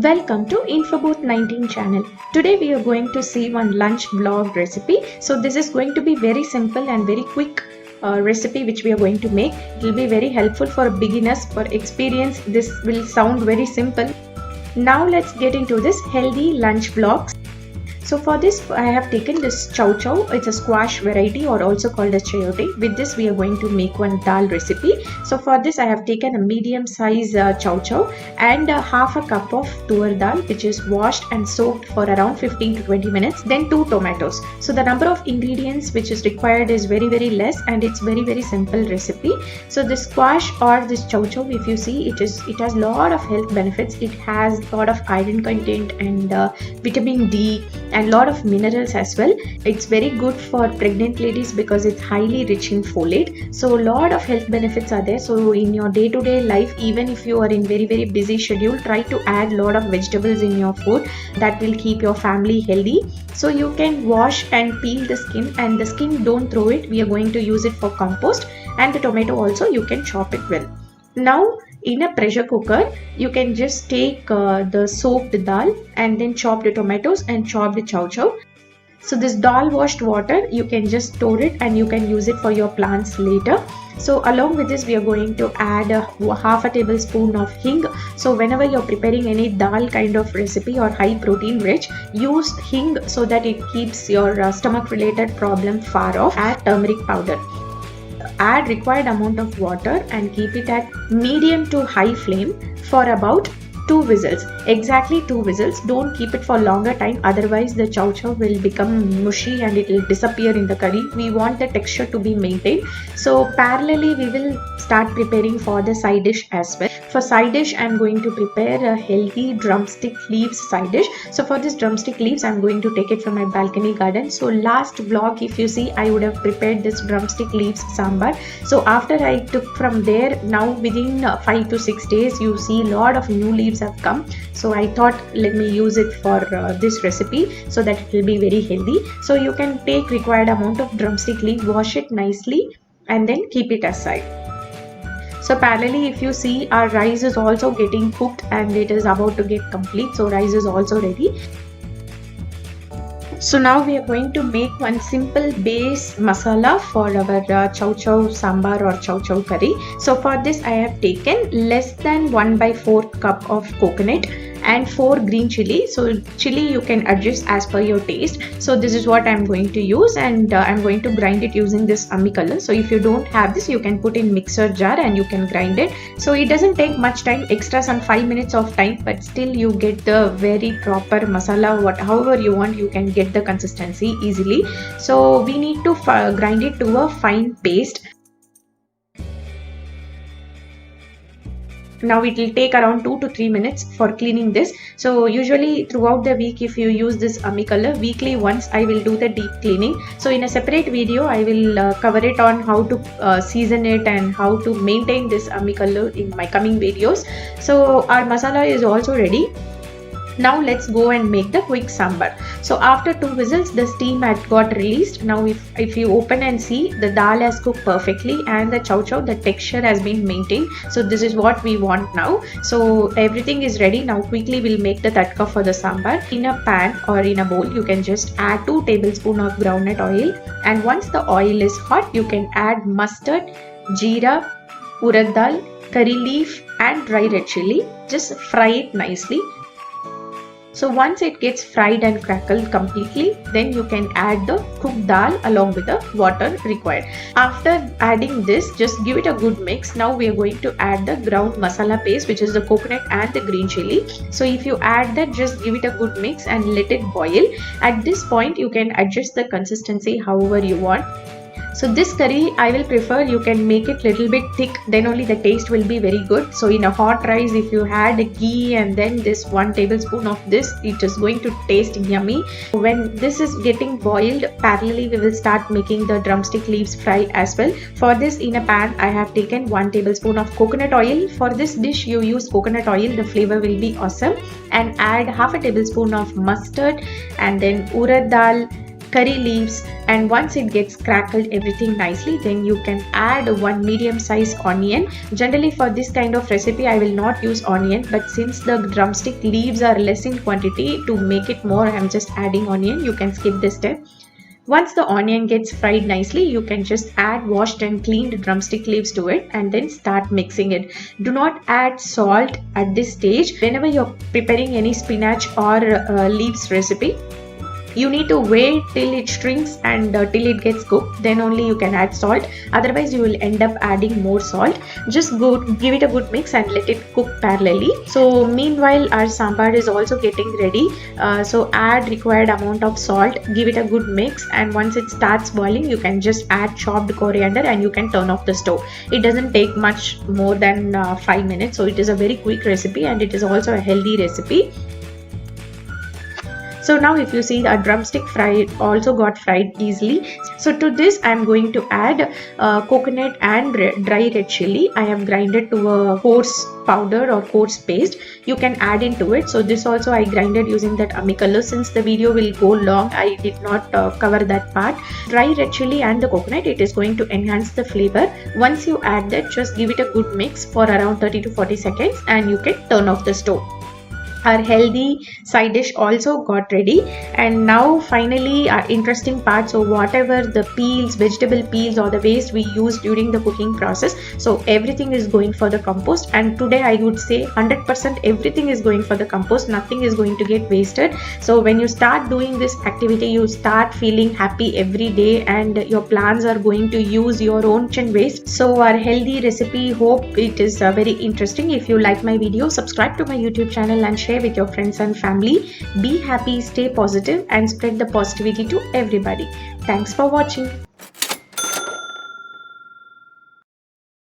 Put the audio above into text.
Welcome to Infobooth 19 channel. Today we are going to see one lunch vlog recipe. So this is going to be very simple and very quick recipe which we are going to make. It will be very helpful for beginners. For experience, this will sound very simple. Now let's get into this healthy lunch vlog. So for this I have taken this chow chow. It's a squash variety or also called as chayote. With this we are going to make one dal recipe. So for this I have taken a medium size chow chow and half a cup of tur dal which is washed and soaked for around 15 to 20 minutes. Then 2 tomatoes. So the number of ingredients which is required is very less and it's very simple recipe. So this squash or this chow chow, if you see, it has lot of health benefits. It has lot of iron content and vitamin D and lot of minerals as well. It's very good for pregnant ladies because it's highly rich in folate. So a lot of health benefits are there. So in your day-to-day life, even if you are in very busy schedule, try to add lot of vegetables in your food. That will keep your family healthy. So you can wash and peel the skin, and the skin don't throw it. We are going to use it for compost. And the tomato also you can chop it well. Now in a pressure cooker, you can just take the soaked dal and then chop the tomatoes and chop the chow chow. So this dal washed water, you can just store it and you can use it for your plants later. So along with this, we are going to add half a tablespoon of hing. So whenever you're preparing any dal kind of recipe or high protein rich, use hing so that it keeps your stomach related problem far off. Add turmeric powder. Add required amount of water and keep it at medium to high flame for about 2 whistles. Exactly 2 whistles. Don't keep it for longer time, otherwise the chow chow will become mushy and it will disappear in the curry. We want the texture to be maintained. So parallelly we will start preparing for the side dish as well. For side dish, I'm going to prepare a healthy drumstick leaves side dish. So for this drumstick leaves, I'm going to take it from my balcony garden. So last vlog, if you see, I would have prepared this drumstick leaves sambar. So after I took from there, now within 5 to 6 days, you see a lot of new leaves have come. So I thought let me use it for this recipe so that it will be very healthy. So you can take required amount of drumstick leaf, wash it nicely and then keep it aside. So parallelly, if you see, our rice is also getting cooked and it is about to get complete. So rice is also ready. So now we are going to make one simple base masala for our chow chow sambar or chow chow curry. So for this I have taken less than 1/4 cup of coconut and 4 green chili. So chili you can adjust as per your taste. So this is what I'm going to use, and I'm going to grind it using this amicala. So if you don't have this, you can put in mixer jar and you can grind it. So it doesn't take much time, extra some 5 minutes of time, but still you get the very proper masala. However you want, you can get the consistency easily. So we need to grind it to a fine paste. Now it will take around 2 to 3 minutes for cleaning this. So usually throughout the week, if you use this amicala, weekly once I will do the deep cleaning. So in a separate video I will cover it on how to season it and how to maintain this amicala in my coming videos. So our masala is also ready. Now let's go and make the quick sambar. So after 2 whistles, the steam had got released. Now if you open and see, the dal has cooked perfectly and the chow chow, the texture has been maintained. So this is what we want now. So everything is ready. Now quickly we'll make the tadka for the sambar. In a pan or in a bowl, you can just add 2 tablespoons of groundnut oil. And once the oil is hot, you can add mustard, jeera, urad dal, curry leaf and dry red chili. Just fry it nicely. So once it gets fried and crackled completely, then you can add the cooked dal along with the water required. After adding this, just give it a good mix. Now we are going to add the ground masala paste, which is the coconut and the green chili. So if you add that, just give it a good mix and let it boil. At this point, you can adjust the consistency however you want. So this curry, I will prefer you can make it little bit thick, then only the taste will be very good. So in a hot rice, if you add ghee and then this 1 tablespoon of this, it is going to taste yummy. When this is getting boiled, parallelly we will start making the drumstick leaves fry as well. For this, in a pan, I have taken 1 tablespoon of coconut oil. For this dish, you use coconut oil, the flavor will be awesome. And add half a tablespoon of mustard and then urad dal, curry leaves, and once it gets crackled everything nicely, then you can add one medium size onion. Generally for this kind of recipe I will not use onion, but since the drumstick leaves are less in quantity, to make it more I am just adding onion. You can skip this step. Once the onion gets fried nicely, you can just add washed and cleaned drumstick leaves to it and then start mixing it. Do not add salt at this stage. Whenever you're preparing any spinach or leaves recipe, you need to wait till it shrinks and till it gets cooked, then only you can add salt. Otherwise you will end up adding more salt. Just give it a good mix and let it cook parallelly. So meanwhile our sambar is also getting ready. So add required amount of salt, give it a good mix, and once it starts boiling you can just add chopped coriander and you can turn off the stove. It doesn't take much more than 5 minutes, so it is a very quick recipe and it is also a healthy recipe. So now if you see, our drumstick also got fried easily. So to this I am going to add coconut and dry red chili. I have grinded to a coarse powder or coarse paste. You can add into it. So this also I grinded using that Amicalo. Since the video will go long, I did not cover that part. Dry red chili and the coconut, it is going to enhance the flavor. Once you add that, just give it a good mix for around 30 to 40 seconds and you can turn off the stove. Our healthy side dish also got ready, and now finally our interesting part. So whatever the peels, vegetable peels or the waste we used during the cooking process, so everything is going for the compost. And today I would say 100% everything is going for the compost. Nothing is going to get wasted. So when you start doing this activity, you start feeling happy every day and your plants are going to use your own kitchen waste. So our healthy recipe, hope it is very interesting. If you like my video, subscribe to my YouTube channel and share with your friends and family. Be happy, stay positive and spread the positivity to everybody. Thanks for watching.